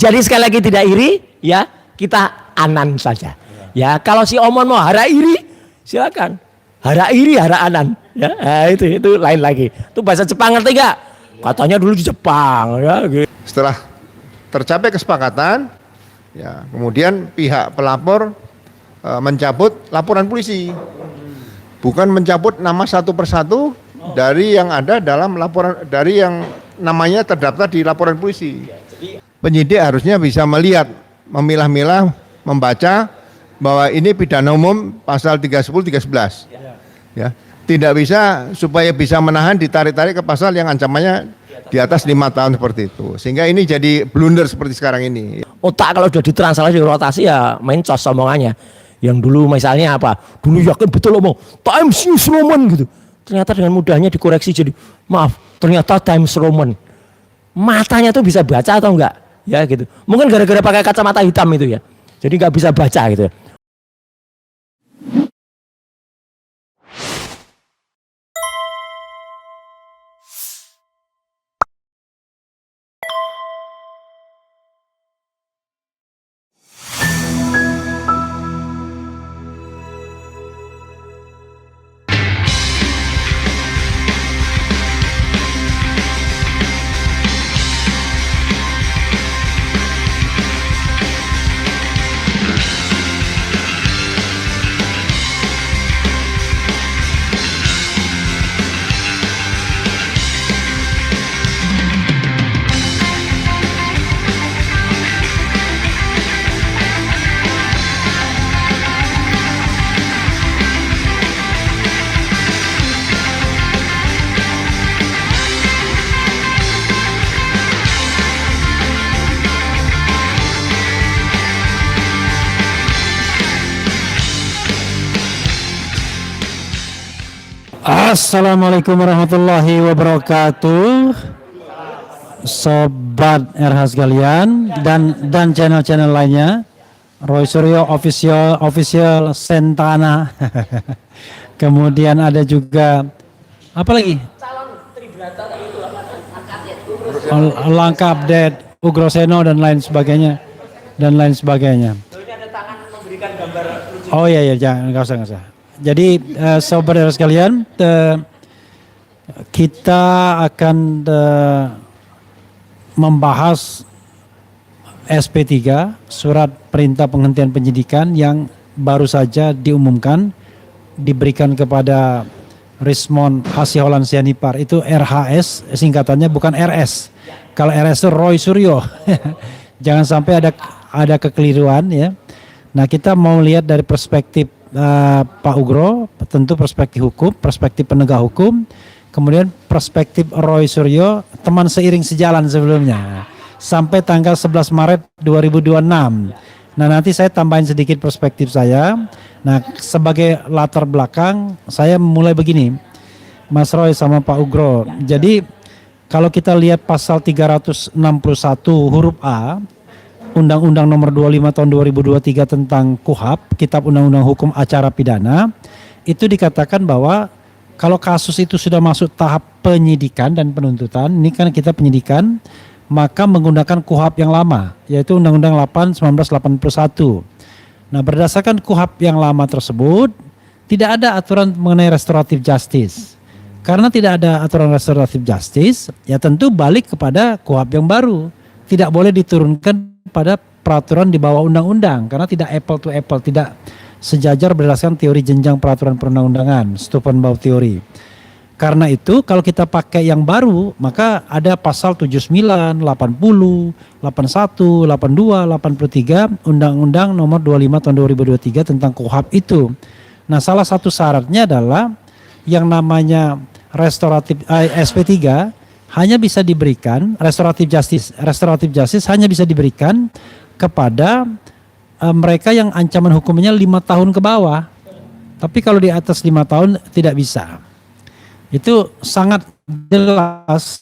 Jadi sekali lagi tidak iri, ya kita anan saja. Ya kalau si Omon mau hara iri, silakan. Hara iri, hara anan. Ya itu lain lagi. Itu bahasa Jepang ngerti gak? Katanya dulu di Jepang. Ya, gitu. Setelah tercapai kesepakatan, ya kemudian pihak pelapor mencabut laporan polisi, bukan mencabut nama satu persatu dari yang ada dalam laporan, dari yang namanya terdaftar di laporan polisi. Penyidik harusnya bisa melihat, memilah-milah, membaca bahwa ini pidana umum pasal 310, 311. Ya, tidak bisa, supaya bisa menahan, ditarik-tarik ke pasal yang ancamannya di atas 5 tahun seperti itu. Sehingga ini jadi blunder seperti sekarang ini. Otak kalau sudah ditranslasi rotasi ya mencos omongannya. Yang dulu misalnya apa? Dulu yakin betul omong Times New Roman gitu. Ternyata dengan mudahnya dikoreksi jadi maaf, ternyata Times Roman. Matanya tuh bisa baca atau enggak? Ya gitu. Mungkin gara-gara pakai kacamata hitam itu ya. Jadi nggak bisa baca gitu. Assalamualaikum warahmatullahi wabarakatuh, sobat RH sekalian dan channel-channel lainnya, Roy Suryo official Sentana. Kemudian ada juga apa lagi? Langkah update Ugroseno dan lain sebagainya. Oh iya jangan, nggak usah. Jadi sobat RH sekalian, kita akan membahas SP3, surat perintah penghentian penyidikan yang baru saja diumumkan, diberikan kepada Rismond Hasiholaun Sianipar. Itu RHS singkatannya, bukan RS. Kalau RS itu Roy Suryo. Jangan sampai ada kekeliruan ya. Nah, kita mau lihat dari perspektif Pak Ugro, tentu perspektif hukum, perspektif penegak hukum, kemudian perspektif Roy Suryo, teman seiring sejalan sebelumnya, sampai tanggal 11 Maret 2026. Nah, nanti saya tambahin sedikit perspektif saya. Nah, sebagai latar belakang, saya mulai begini, Mas Roy sama Pak Ugro. Jadi, kalau kita lihat pasal 361 huruf A, Undang-Undang Nomor 25 Tahun 2023 tentang KUHP, Kitab Undang-Undang Hukum Acara Pidana, itu dikatakan bahwa kalau kasus itu sudah masuk tahap penyidikan dan penuntutan, ini kan kita penyidikan, maka menggunakan KUHP yang lama, yaitu Undang-Undang 8 1981. Nah, berdasarkan KUHP yang lama tersebut, tidak ada aturan mengenai restoratif justice. Karena tidak ada aturan restoratif justice, ya tentu balik kepada KUHP yang baru. Tidak boleh diturunkan pada peraturan di bawah undang-undang karena tidak apple to apple, tidak sejajar berdasarkan teori jenjang peraturan perundang-undangan, Stufenbauer teori. Karena itu kalau kita pakai yang baru, maka ada pasal 79, 80, 81, 82, 83 Undang-Undang Nomor 25 Tahun 2023 tentang KUHP itu. Nah, salah satu syaratnya adalah yang namanya restoratif SP3 hanya bisa diberikan, restoratif justice hanya bisa diberikan kepada mereka yang ancaman hukumnya 5 tahun ke bawah. Tapi kalau di atas 5 tahun tidak bisa. Itu sangat jelas,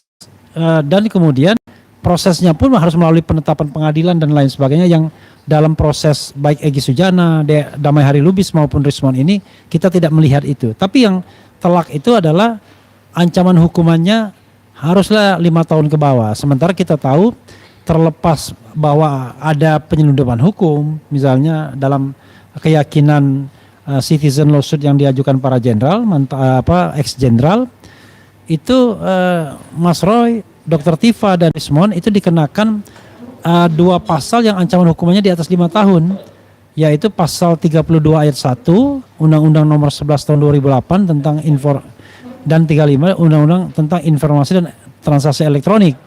dan kemudian prosesnya pun harus melalui penetapan pengadilan dan lain sebagainya, yang dalam proses baik Egy Sujana, Damai Hari Lubis maupun Rismond ini kita tidak melihat itu. Tapi yang telak itu adalah ancaman hukumannya haruslah 5 tahun ke bawah. Sementara kita tahu terlepas bahwa ada penyelundupan hukum, misalnya dalam keyakinan citizen lawsuit yang diajukan para jenderal, ex-jenderal, itu Mas Roy, Dr. Tifa dan Rismond itu dikenakan 2 pasal yang ancaman hukumannya di atas 5 tahun, yaitu pasal 32 ayat 1 Undang-Undang nomor 11 tahun 2008 tentang dan 35 Undang-Undang tentang informasi dan transaksi elektronik,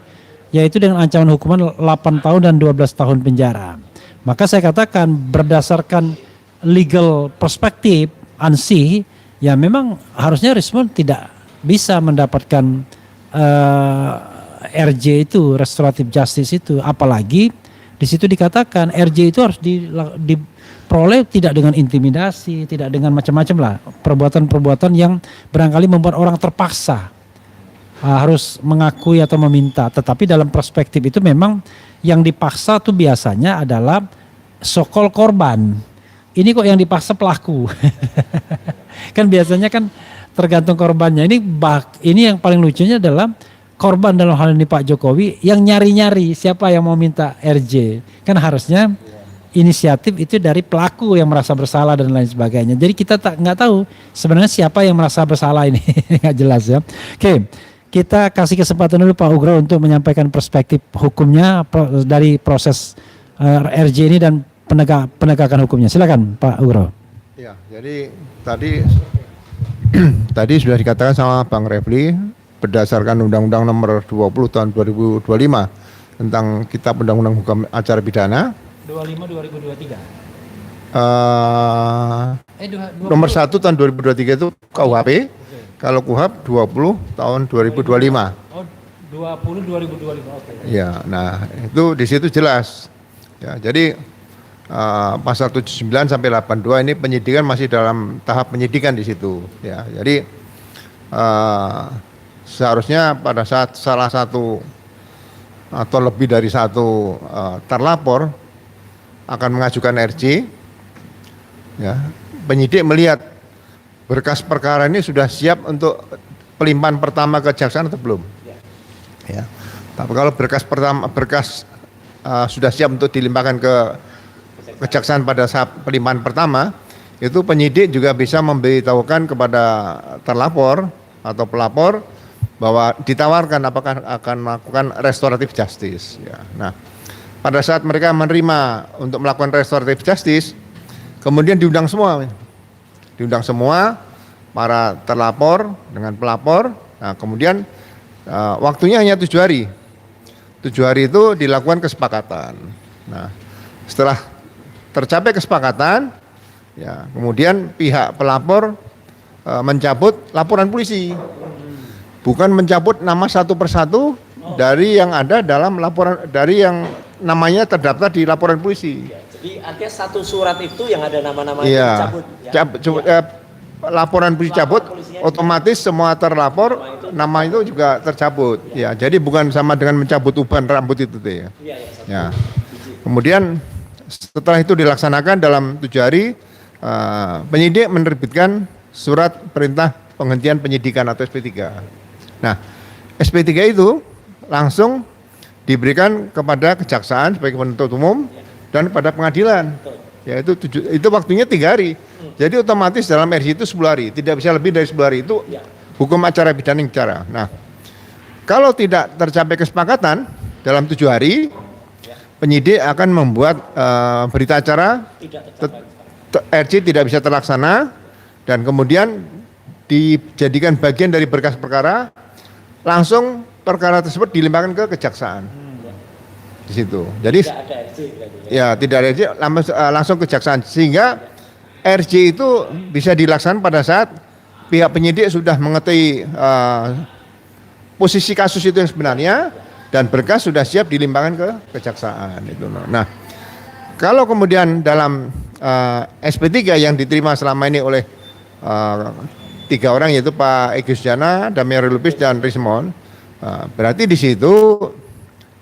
yaitu dengan ancaman hukuman 8 tahun dan 12 tahun penjara. Maka saya katakan berdasarkan legal perspektif ANSI, ya memang harusnya Rismond tidak bisa mendapatkan RJ itu, restoratif justice itu, apalagi di situ dikatakan RJ itu harus diperoleh tidak dengan intimidasi, tidak dengan macam-macam lah, perbuatan-perbuatan yang barangkali membuat orang terpaksa harus mengakui atau meminta. Tetapi dalam perspektif itu memang yang dipaksa tuh biasanya adalah sokol korban. Ini kok yang dipaksa pelaku. Kan biasanya kan tergantung korbannya. Ini yang paling lucunya adalah korban dalam hal ini Pak Jokowi yang nyari-nyari siapa yang mau minta RJ. Kan harusnya inisiatif itu dari pelaku yang merasa bersalah dan lain sebagainya. Jadi kita nggak tahu sebenarnya siapa yang merasa bersalah ini. Nggak jelas ya. Oke, kita kasih kesempatan dulu Pak Ugro untuk menyampaikan perspektif hukumnya dari proses RJ ini dan penegakan hukumnya. Silakan Pak Ugro. Ya, jadi tadi sudah dikatakan sama Bang Refli berdasarkan Undang-Undang nomor 20 tahun 2025 tentang Kitab Undang-Undang Hukum Acara Pidana 25 2023. Nomor 1 tahun 2023 itu KUHP. Kalau KUHAP 20 tahun 2025. Oh, 20 2025. Oke. Ya, nah itu di situ jelas. Ya, jadi pasal 79 sampai 82 ini penyidikan masih dalam tahap penyidikan di situ. Ya, jadi seharusnya pada saat salah satu atau lebih dari satu terlapor akan mengajukan RJ, ya, penyidik melihat berkas perkara ini sudah siap untuk pelimpahan pertama ke kejaksaan atau belum. Ya. Tapi kalau berkas sudah siap untuk dilimpahkan ke kejaksaan pada saat pelimpahan pertama, itu penyidik juga bisa memberitahukan kepada terlapor atau pelapor bahwa ditawarkan apakah akan melakukan restoratif justice. Ya. Nah, pada saat mereka menerima untuk melakukan restoratif justice, kemudian diundang semua para terlapor dengan pelapor. Nah, kemudian waktunya hanya 7 hari. 7 hari itu dilakukan kesepakatan. Nah, setelah tercapai kesepakatan, ya, kemudian pihak pelapor mencabut laporan polisi, bukan mencabut nama satu persatu dari yang ada dalam laporan, dari yang namanya terdaftar di laporan polisi. Jadi artinya satu surat itu yang ada nama-nama Iya, dicabut. Ya? Laporan polisi cabut, otomatis semua terlapor nama itu juga tercabut. Ya, jadi bukan sama dengan mencabut uban rambut itu ya. Ya. Kemudian setelah itu dilaksanakan dalam 7 hari, penyidik menerbitkan surat perintah penghentian penyidikan atau SP3. Nah, SP3 itu langsung diberikan kepada kejaksaan sebagai penuntut umum dan pada pengadilan. Yaitu itu waktunya 3 hari. Jadi otomatis dalam RJ itu 10 hari, tidak bisa lebih dari 10 hari, itu hukum acara pidana yang bicara. Nah, kalau tidak tercapai kesepakatan dalam 7 hari, penyidik akan membuat berita acara RJ tidak bisa terlaksana dan kemudian dijadikan bagian dari berkas perkara, langsung perkara tersebut dilimpahkan ke kejaksaan. Di situ. Jadi tidak ada RJ, ya tidak ada RJ, langsung kejaksaan, sehingga RJ itu bisa dilaksanakan pada saat pihak penyidik sudah mengetahui posisi kasus itu yang sebenarnya dan berkas sudah siap dilimpahkan ke kejaksaan itu. Nah, kalau kemudian dalam SP3 yang diterima selama ini oleh 3 orang, yaitu Pak Egy Sujana, Damian Lubis dan Rismond, berarti di situ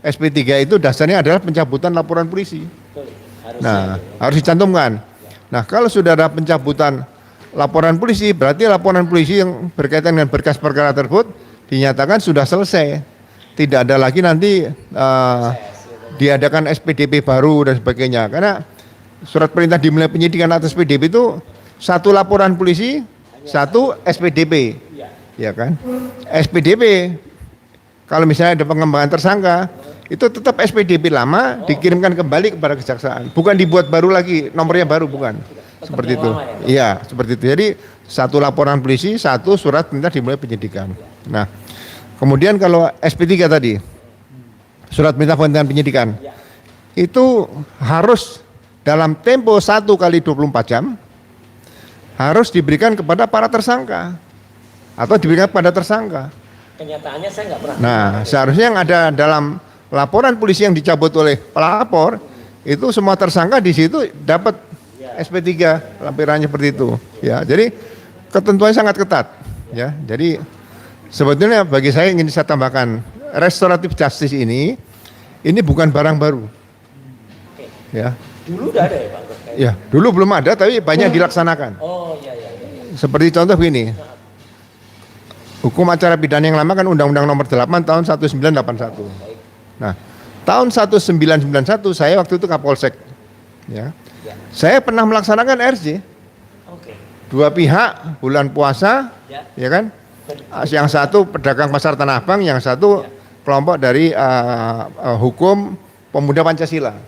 SP3 itu dasarnya adalah pencabutan laporan polisi. Nah, harus dicantumkan. Nah, kalau sudah ada pencabutan laporan polisi, berarti laporan polisi yang berkaitan dengan berkas perkara tersebut dinyatakan sudah selesai. Tidak ada lagi nanti diadakan SPDP baru dan sebagainya. Karena surat perintah dimulai penyidikan atas PDP itu satu laporan polisi, satu SPDP, ya kan? SPDP kalau misalnya ada pengembangan tersangka itu tetap SPDP lama dikirimkan kembali kepada kejaksaan, bukan dibuat baru lagi nomornya baru, bukan seperti itu. Iya, seperti itu. Jadi satu laporan polisi, satu surat perintah dimulai penyidikan. Nah, kemudian kalau SP3 tadi, surat perintah penghentian penyidikan, itu harus dalam tempo 1 kali 24 jam harus diberikan kepada para tersangka atau diberikan kepada tersangka. Kenyataannya saya nggak pernah. Nah, seharusnya yang ada dalam laporan polisi yang dicabut oleh pelapor itu semua tersangka di situ dapat SP3 lampirannya seperti itu. Ya, jadi ketentuannya sangat ketat. Ya, jadi sebetulnya bagi saya ingin saya tambahkan restoratif justice ini bukan barang baru. Ya. Dulu udah ada ya Pak? Ya, dulu belum ada tapi banyak dilaksanakan. Oh iya. Seperti contoh begini. Hukum acara pidana yang lama kan Undang-Undang Nomor 8 tahun 1981. Nah, tahun 1991 saya waktu itu Kapolsek. Ya. Saya pernah melaksanakan RJ. Oke. Dua pihak bulan puasa, ya kan? Yang satu pedagang pasar Tanah Abang, yang satu kelompok dari hukum pemuda Pancasila.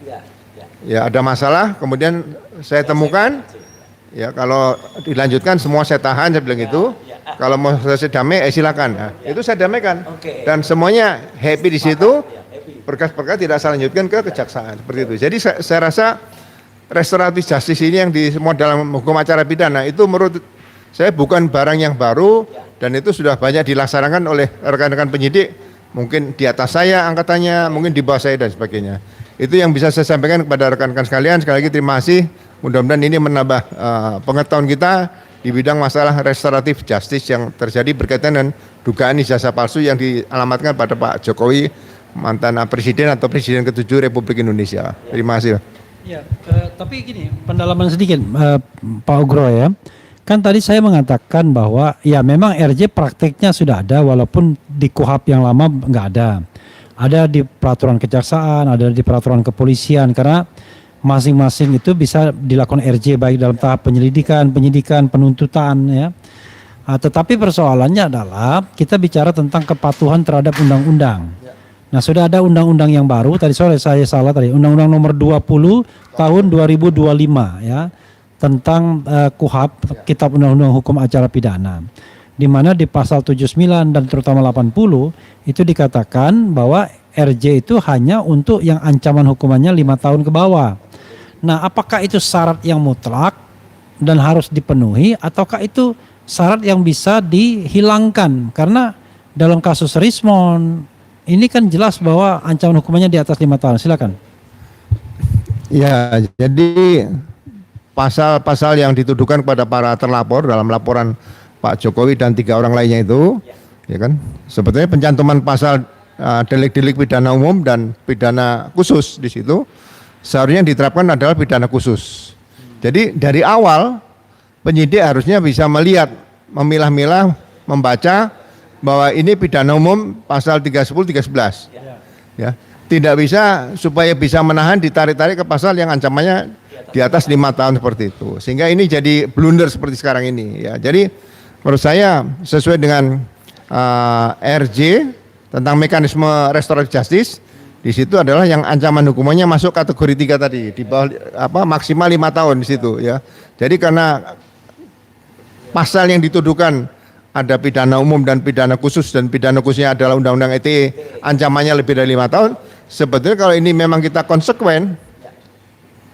Ya, ada masalah, kemudian saya temukan, ya kalau dilanjutkan semua saya tahan, saya bilang gitu. Kalau mau selesai damai, silakan. Nah, itu saya damaikan. Dan semuanya happy di situ. Berkas-berkas tidak saya lanjutkan ke kejaksaan seperti itu. Jadi saya rasa restoratif justice ini yang di semua dalam hukum acara pidana itu menurut saya bukan barang yang baru dan itu sudah banyak dilaksanakan oleh rekan-rekan penyidik. Mungkin di atas saya angkatannya, mungkin di bawah saya dan sebagainya. Itu yang bisa saya sampaikan kepada rekan-rekan sekalian. Sekali lagi terima kasih. Mudah-mudahan ini menambah pengetahuan kita di bidang masalah restoratif justice yang terjadi berkaitan dengan dugaan ijazah palsu yang dialamatkan pada Pak Jokowi, mantan presiden atau presiden ke-7 Republik Indonesia. Terima kasih. Ya, tapi gini, pendalaman sedikit Pak Ugro ya. Kan tadi saya mengatakan bahwa ya memang RJ prakteknya sudah ada walaupun di KUHP yang lama nggak ada. Ada di peraturan kejaksaan, ada di peraturan kepolisian karena masing-masing itu bisa dilakukan RJ baik dalam tahap penyelidikan, penyidikan, penuntutan ya. Tetapi persoalannya adalah kita bicara tentang kepatuhan terhadap undang-undang. Nah, sudah ada undang-undang yang baru, tadi sore saya salah tadi, Undang-Undang Nomor 20 tahun 2025 ya, tentang KUHP, Kitab Undang-Undang Hukum Acara Pidana. Di mana di pasal 79 dan terutama 80 itu dikatakan bahwa RJ itu hanya untuk yang ancaman hukumannya 5 tahun ke bawah. Nah, apakah itu syarat yang mutlak dan harus dipenuhi ataukah itu syarat yang bisa dihilangkan? Karena dalam kasus Rismon ini kan jelas bahwa ancaman hukumannya di atas 5 tahun. Silakan. Ya, jadi pasal-pasal yang dituduhkan kepada para terlapor dalam laporan Pak Jokowi dan 3 orang lainnya itu, ya kan, sebetulnya pencantuman pasal delik-delik pidana umum dan pidana khusus di situ seharusnya yang diterapkan adalah pidana khusus. Jadi dari awal penyidik harusnya bisa melihat, memilah-milah, membaca bahwa ini pidana umum pasal 310, 311. Ya, tidak bisa supaya bisa menahan ditarik-tarik ke pasal yang ancamannya di atas 5 tahun seperti itu. Sehingga ini jadi blunder seperti sekarang ini. Ya, jadi menurut saya sesuai dengan RJ tentang mekanisme restoratif justice, di situ adalah yang ancaman hukumannya masuk kategori 3 tadi, di bawah maksimal 5 tahun di situ ya. Jadi karena pasal yang dituduhkan ada pidana umum dan pidana khusus dan pidana khususnya adalah Undang-Undang ITE ancamannya lebih dari 5 tahun. Sebetulnya kalau ini memang kita konsekuen,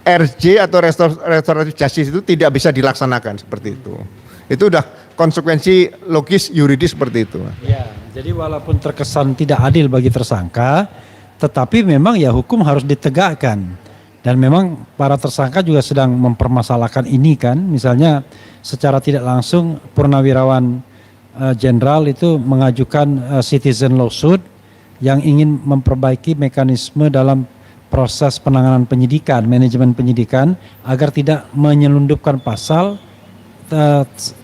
RJ atau restoratif justice itu tidak bisa dilaksanakan seperti itu. Itu udah konsekuensi logis yuridis seperti itu. Ya, jadi walaupun terkesan tidak adil bagi tersangka, tetapi memang ya hukum harus ditegakkan. Dan memang para tersangka juga sedang mempermasalahkan ini kan. Misalnya secara tidak langsung Purnawirawan Jenderal itu mengajukan citizen lawsuit yang ingin memperbaiki mekanisme dalam proses penanganan penyidikan, manajemen penyidikan agar tidak menyelundupkan pasal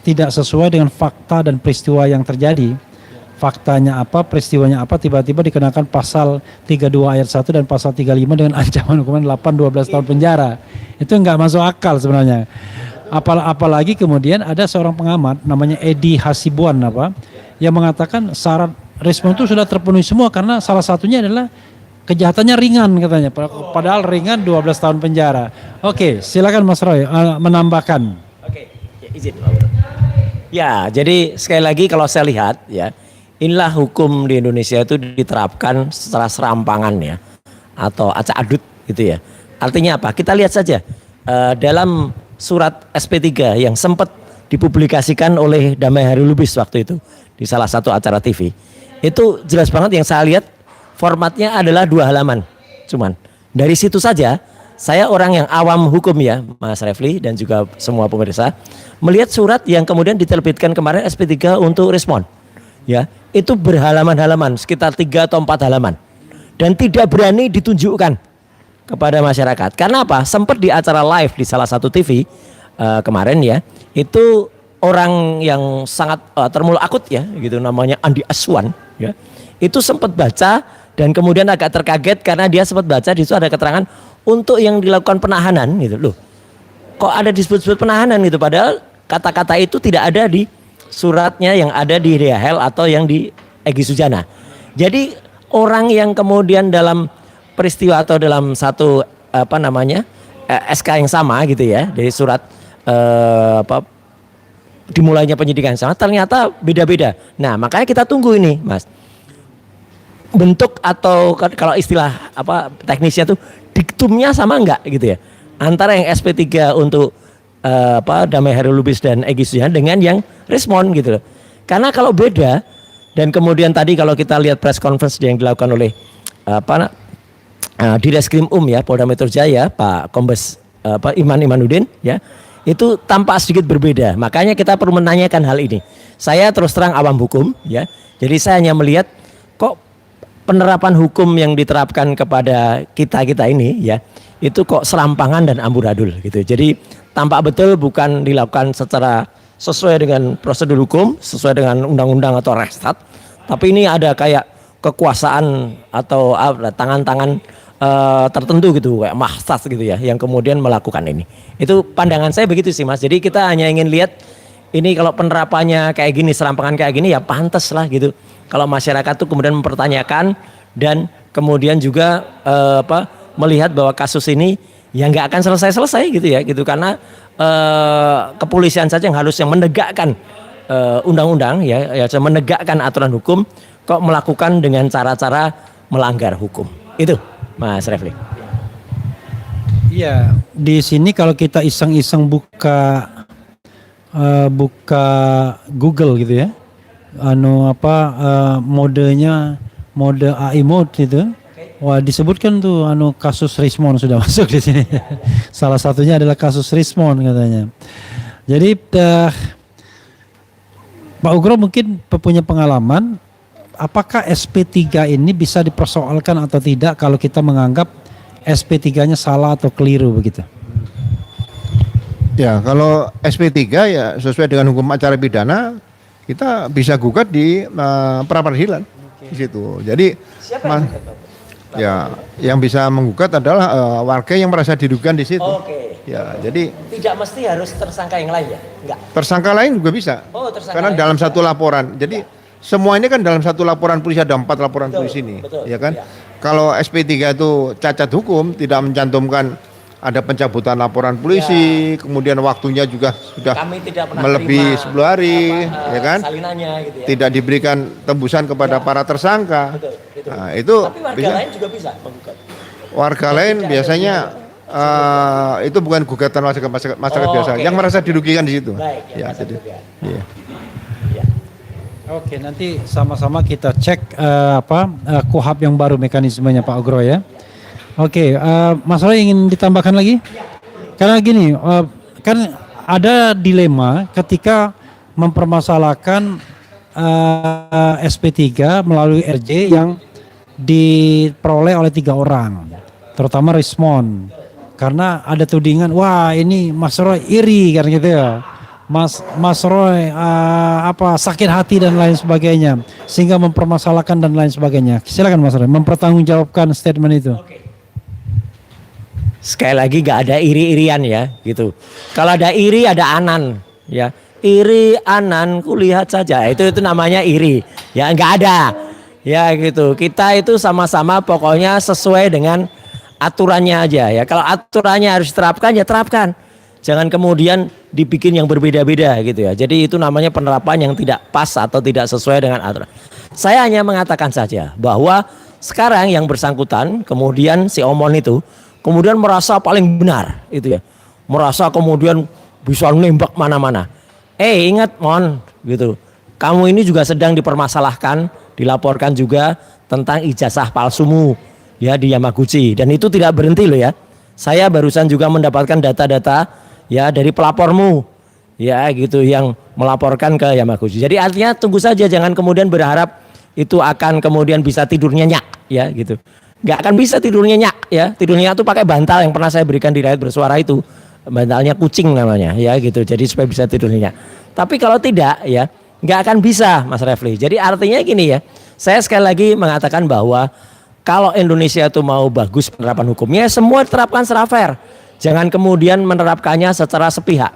tidak sesuai dengan fakta dan peristiwa yang terjadi. faktanya apa, peristiwanya apa, tiba-tiba dikenakan pasal 32 ayat 1 dan pasal 35 dengan ancaman hukuman 8-12 tahun penjara. Itu nggak masuk akal sebenarnya. Apalagi kemudian ada seorang pengamat namanya Edi Hasibuan yang mengatakan syarat respon itu sudah terpenuhi semua karena salah satunya adalah kejahatannya ringan katanya. Padahal ringan 12 tahun penjara. Oke, silakan Mas Roy menambahkan. Oke, ya, izin. Ya, jadi sekali lagi kalau saya lihat ya, inilah hukum di Indonesia itu diterapkan secara serampangan ya, atau acak adut gitu ya. Artinya apa? Kita lihat saja dalam surat SP3 yang sempat dipublikasikan oleh Damai Hari Lubis waktu itu di salah satu acara TV. Itu jelas banget yang saya lihat formatnya adalah 2 halaman. Cuman dari situ saja saya orang yang awam hukum ya, Mas Refli dan juga semua pemirsa, melihat surat yang kemudian diterbitkan kemarin SP3 untuk respon. Ya, itu berhalaman-halaman, sekitar 3 atau 4 halaman. Dan tidak berani ditunjukkan kepada masyarakat. Karena apa? Sempat di acara live di salah satu TV kemarin ya, itu orang yang sangat termul akut ya, gitu namanya Andi Aswan ya. Itu sempat baca dan kemudian agak terkaget karena dia sempat baca di situ ada keterangan untuk yang dilakukan penahanan gitu loh. Kok ada disebut-sebut penahanan gitu, padahal kata-kata itu tidak ada di suratnya yang ada di Riahel atau yang di Egy Sujana. Jadi orang yang kemudian dalam peristiwa atau dalam satu SK yang sama gitu ya, dari surat dimulainya penyidikan yang sama ternyata beda-beda. Nah, makanya kita tunggu ini, Mas. Bentuk atau kalau istilah teknisnya tuh diktumnya sama enggak gitu ya. Antara yang SP3 untuk Damai Hari Lubis dan Egy Sujana dengan yang respon gitu loh. Karena kalau beda dan kemudian tadi kalau kita lihat press conference yang dilakukan oleh di Reskrim ya Polda Metro Jaya Pak Kombes Iman Imanuddin ya, itu tampak sedikit berbeda. Makanya kita perlu menanyakan hal ini. Saya terus terang awam hukum ya. Jadi saya hanya melihat kok penerapan hukum yang diterapkan kepada kita ini ya, itu kok serampangan dan amburadul gitu. Jadi tampak betul bukan dilakukan secara sesuai dengan prosedur hukum, sesuai dengan undang-undang atau restat, tapi ini ada kayak kekuasaan atau tangan-tangan tertentu gitu, kayak mahsas gitu ya, yang kemudian melakukan ini. Itu pandangan saya begitu sih, Mas. Jadi kita hanya ingin lihat ini kalau penerapannya kayak gini, serampangan kayak gini ya pantas lah gitu. Kalau masyarakat tuh kemudian mempertanyakan dan kemudian juga melihat bahwa kasus ini ya nggak akan selesai gitu ya gitu, karena kepolisian saja yang harusnya menegakkan undang-undang ya menegakkan aturan hukum kok melakukan dengan cara-cara melanggar hukum. Itu Mas Refli. Iya, di sini kalau kita iseng-iseng buka Google gitu ya, modenya mode AI mode itu. Wah, disebutkan tuh kasus Rismon sudah masuk di sini. Salah satunya adalah kasus Rismon katanya. Jadi Pak Ugro mungkin punya pengalaman, apakah SP3 ini bisa dipersoalkan atau tidak kalau kita menganggap SP3-nya salah atau keliru begitu? Ya, kalau SP3 ya sesuai dengan hukum acara pidana, kita bisa gugat di pra-peradilan di situ. Jadi ya yang bisa menggugat adalah warga yang merasa dirugikan di situ. Oke. Ya, jadi tidak mesti harus tersangka yang lain ya? Enggak. Tersangka lain juga bisa. Oh, tersangka karena lain dalam bisa. satu laporan. Jadi semua ini kan dalam satu laporan polisi, ada 4 laporan polisi ini, ya kan? Ya. Kalau SP3 itu cacat hukum, tidak mencantumkan ada pencabutan laporan polisi, kemudian waktunya juga sudah Kami tidak pernah melebihi terima 10 hari, ya kan? Salinannya gitu ya. Tidak diberikan tembusan kepada para tersangka. Betul. Nah, itu Tapi warga bisa. lain juga bisa menggugat. Warga lain biasanya itu bukan gugatan masyarakat biasa, oke. yang merasa dirugikan di situ. Baik, yang Ya, merasa jadi, dirugikan. iya. Ya. Oke, nanti sama-sama kita cek KUHP yang baru mekanismenya Pak Ugro ya. Oke, Mas Roy ingin ditambahkan lagi? Karena gini, kan ada dilema ketika mempermasalahkan SP3 melalui RJ yang diperoleh oleh 3 orang, terutama Rismon. Karena ada tudingan, wah ini Mas Roy iri kan gitu ya. Mas Roy sakit hati dan lain sebagainya sehingga mempermasalahkan dan lain sebagainya. Silakan Mas Roy mempertanggungjawabkan statement itu. Sekali lagi gak ada iri-irian ya gitu. Kalau ada iri ada anan ya. Iri anan kulihat saja itu namanya iri ya, nggak ada ya gitu. Kita itu sama-sama pokoknya sesuai dengan aturannya aja ya. Kalau aturannya harus diterapkan ya terapkan, jangan kemudian dibikin yang berbeda-beda gitu ya. Jadi itu namanya penerapan yang tidak pas atau tidak sesuai dengan aturan. Saya hanya mengatakan saja bahwa sekarang yang bersangkutan kemudian si Omon itu kemudian merasa paling benar itu ya, merasa kemudian bisa nembak mana-mana. Ingat Mon gitu, kamu ini juga sedang dipermasalahkan, dilaporkan juga tentang ijazah palsumu ya di Yamaguchi, dan itu tidak berhenti loh ya. Saya barusan juga mendapatkan data-data ya dari pelapormu ya gitu yang melaporkan ke Yamaguchi. Jadi artinya tunggu saja, jangan kemudian berharap itu akan kemudian bisa tidur nyenyak ya gitu. Nggak akan bisa tidur nyenyak ya. Tidur nyenyak itu pakai bantal yang pernah saya berikan di Rakyat Bersuara itu. Bantalnya kucing namanya ya gitu. Jadi supaya bisa tidur nyenyak. Tapi kalau tidak ya nggak akan bisa Mas Refli. Jadi artinya gini ya. Saya sekali lagi mengatakan bahwa kalau Indonesia itu mau bagus penerapan hukumnya, semua diterapkan secara fair. Jangan kemudian menerapkannya secara sepihak.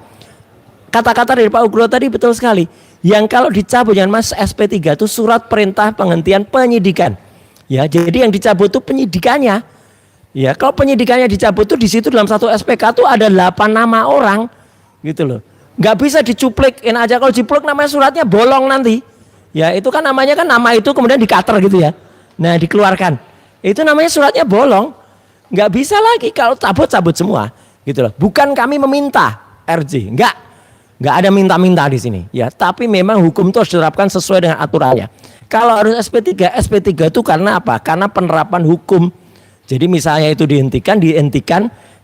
Kata-kata dari Pak Ugro tadi betul sekali. Yang kalau dicabut dengan Mas SP3 itu surat perintah penghentian penyidikan. Ya, jadi yang dicabut itu penyidikannya. Ya, kalau penyidikannya dicabut itu di situ dalam satu SPK itu ada 8 nama orang, gitu loh. Nggak bisa dicuplikin aja, kalau dicupluk namanya suratnya bolong nanti. Ya, itu kan namanya kan nama itu kemudian dikater gitu ya. Nah, dikeluarkan. Itu namanya suratnya bolong. Nggak bisa lagi kalau cabut semua, gitu loh. Bukan kami meminta RJ, nggak ada minta-minta di sini. Ya, tapi memang hukum itu harus diterapkan sesuai dengan aturannya. Kalau harus SP3 itu karena apa? Karena penerapan hukum. Jadi misalnya itu dihentikan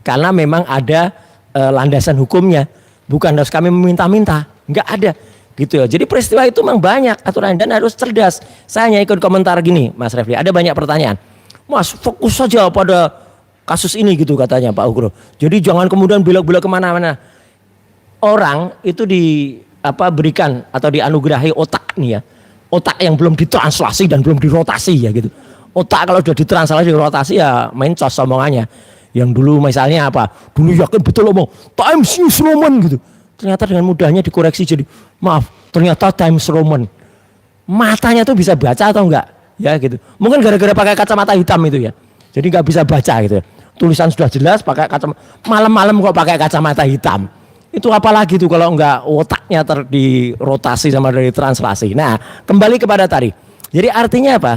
karena memang ada landasan hukumnya. Bukan harus kami meminta-minta, nggak ada. Gitu ya. Jadi peristiwa itu memang banyak aturan dan harus cerdas. Saya hanya ikut komentar gini, Mas Refli. Ada banyak pertanyaan. Mas, fokus saja pada kasus ini gitu katanya Pak Ugro. Jadi jangan kemudian belok-belok kemana-mana. Orang itu berikan atau dianugerahi otak nih ya. Otak yang belum ditranslasi dan belum dirotasi ya gitu. Otak kalau sudah ditranslasi dirotasi ya mencos omongannya. Yang dulu misalnya dulu yakin betul omong Times News Roman gitu. Ternyata dengan mudahnya dikoreksi jadi maaf, ternyata Times Roman. Matanya tuh bisa baca atau enggak? Ya gitu. Mungkin gara-gara pakai kacamata hitam itu ya. Jadi enggak bisa baca gitu ya. Tulisan sudah jelas pakai kacamata. Malam-malam kok pakai kacamata hitam. Itu apalagi tuh kalau enggak otaknya dirotasi sama dari translasi. Nah, kembali kepada tadi. Jadi artinya apa?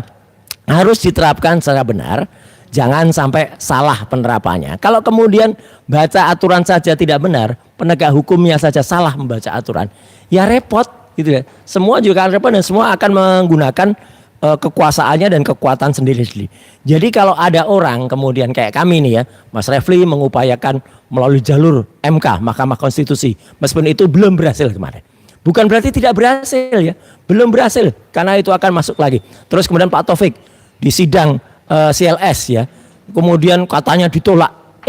Harus diterapkan secara benar, jangan sampai salah penerapannya. Kalau kemudian baca aturan saja tidak benar, penegak hukumnya saja salah membaca aturan, ya repot gitu ya. Semua juga akan repot dan semua akan menggunakan kekuasaannya dan kekuatan sendiri-sendiri. Jadi kalau ada orang kemudian kayak kami nih ya, Mas Refli mengupayakan melalui jalur MK, Mahkamah Konstitusi, meskipun itu belum berhasil kemarin. Bukan berarti tidak berhasil ya, belum berhasil karena itu akan masuk lagi. Terus kemudian Pak Taufik di sidang CLS ya, kemudian katanya ditolak.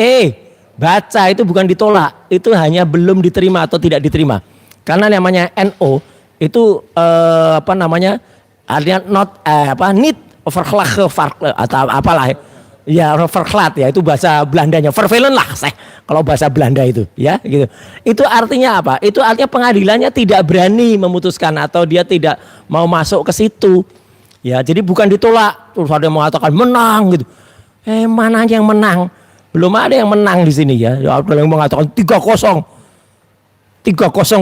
Baca itu bukan ditolak, itu hanya belum diterima atau tidak diterima. Karena namanya NO itu artinya niet verklagen atau apalah ya, verklaat ya, itu bahasa Belandanya, vervelen lah kalau bahasa Belanda itu ya gitu. Itu artinya apa? Itu artinya pengadilannya tidak berani memutuskan atau dia tidak mau masuk ke situ ya. Jadi bukan ditolak terus ada yang mengatakan menang gitu. Mana yang menang? Belum ada yang menang di sini ya. Ada yang mengatakan 3-0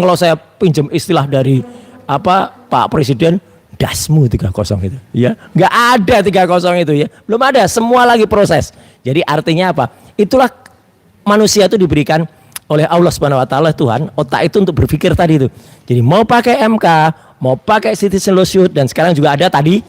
kalau saya pinjam istilah dari Pak Presiden, dasmu 3-0 itu ya. Nggak ada 3-0 itu ya, belum ada, semua lagi proses. Jadi artinya apa? Itulah manusia itu diberikan oleh Allah Subhanahu wa taala, Tuhan, otak itu untuk berpikir tadi itu. Jadi mau pakai MK, mau pakai citizen lawsuit, dan sekarang juga ada tadi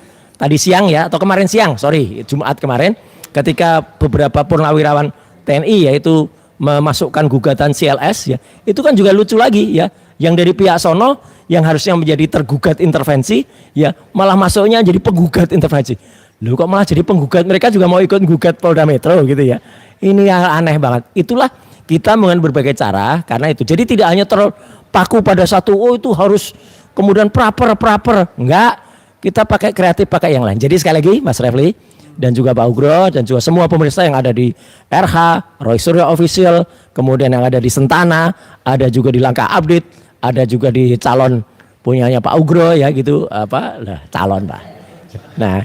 siang ya, atau kemarin siang, Jumat kemarin, ketika beberapa purnawirawan TNI yaitu memasukkan gugatan CLS ya, itu kan juga lucu lagi ya, yang dari pihak sono yang harusnya menjadi tergugat intervensi ya malah masuknya jadi penggugat intervensi. Loh, kok malah jadi penggugat? Mereka juga mau ikut gugat Polda Metro gitu ya. Ini yang aneh banget. Itulah kita dengan berbagai cara karena itu. Jadi tidak hanya paku pada satu, oh itu harus kemudian proper. Enggak, kita pakai kreatif, pakai yang lain. Jadi sekali lagi Mas Refli dan juga Pak Ugro dan juga semua pemirsa yang ada di RH, Roy Suryo Official, kemudian yang ada di Sentana, ada juga di Langkah Update, ada juga di calon punyanya Pak Ugro ya gitu, calon Pak. Nah,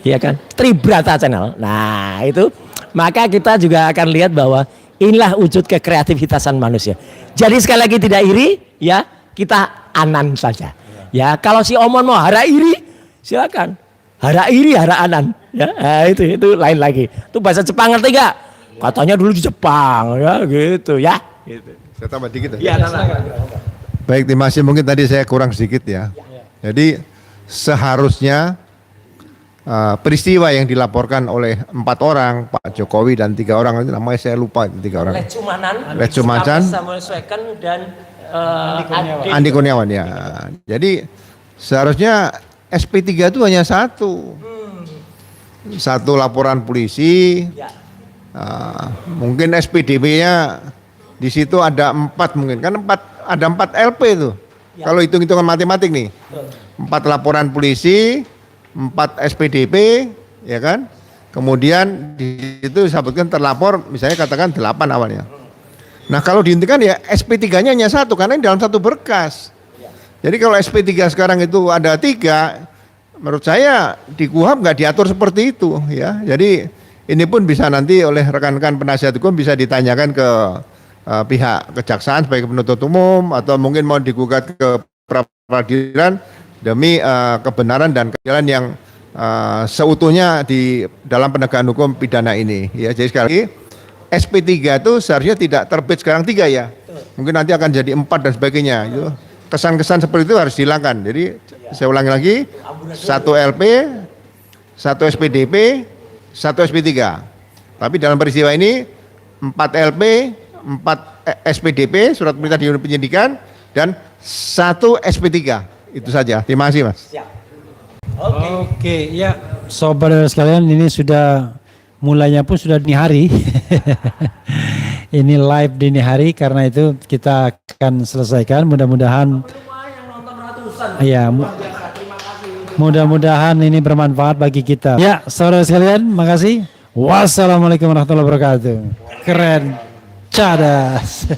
iya kan, Tribrata Channel. Nah itu, maka kita juga akan lihat bahwa inilah wujud kekreativitasan manusia. Jadi sekali lagi tidak iri, ya kita anan saja. Ya kalau si Omon mau hara iri, silakan. Hara iri, hara anan. Ya itu lain lagi. Itu bahasa Jepang ngerti gak? Katanya dulu di Jepang, ya gitu ya. Gitu. Saya tambah dikit ya. Ya, Baik, terima kasih. Mungkin tadi saya kurang sedikit ya. Jadi seharusnya peristiwa yang dilaporkan oleh 4 orang, Pak Jokowi dan 3 orang, itu namanya saya lupa, 3 orang. Lecumanan, Samuel Sweken dan Andi Kurniawan ya. Jadi seharusnya SP3 itu hanya satu. Satu laporan polisi. Mungkin SPDP-nya di situ ada 4 mungkin. Kan ada 4 LP itu. Kalau hitung-hitungan matematik nih. 4 laporan polisi, 4 SPDP, ya kan? Kemudian di situ disebutkan terlapor misalnya katakan 8 awalnya. Nah kalau dihentikan ya SP3-nya hanya satu karena ini dalam satu berkas. Jadi kalau SP3 sekarang itu ada 3, menurut saya di KUHAP nggak diatur seperti itu ya. Jadi ini pun bisa nanti oleh rekan-rekan penasihat hukum bisa ditanyakan ke pihak kejaksaan sebagai penuntut umum atau mungkin mau digugat ke pra-peradilan demi kebenaran dan keadilan yang seutuhnya di dalam penegakan hukum pidana ini ya. Jadi sekali lagi SP3 itu seharusnya tidak terbit sekarang 3 ya. Mungkin nanti akan jadi 4 dan sebagainya. Itu kesan-kesan seperti itu harus dihilangkan. Jadi saya ulangi lagi, 1 LP, 1 SPDP, 1 SP3. Tapi dalam peristiwa ini 4 LP, 4 SPDP, surat perintah di unit penyidikan, dan 1 SP3. Itu saja. Terima kasih Mas. Oke, ya sobat sekalian, ini sudah mulainya pun sudah dini hari. Ini live dini hari, karena itu kita akan selesaikan. Mudah-mudahan ya, mudah-mudahan ini bermanfaat bagi kita. Ya, saudara sekalian, makasih. Wassalamualaikum warahmatullahi wabarakatuh. Keren, cadas.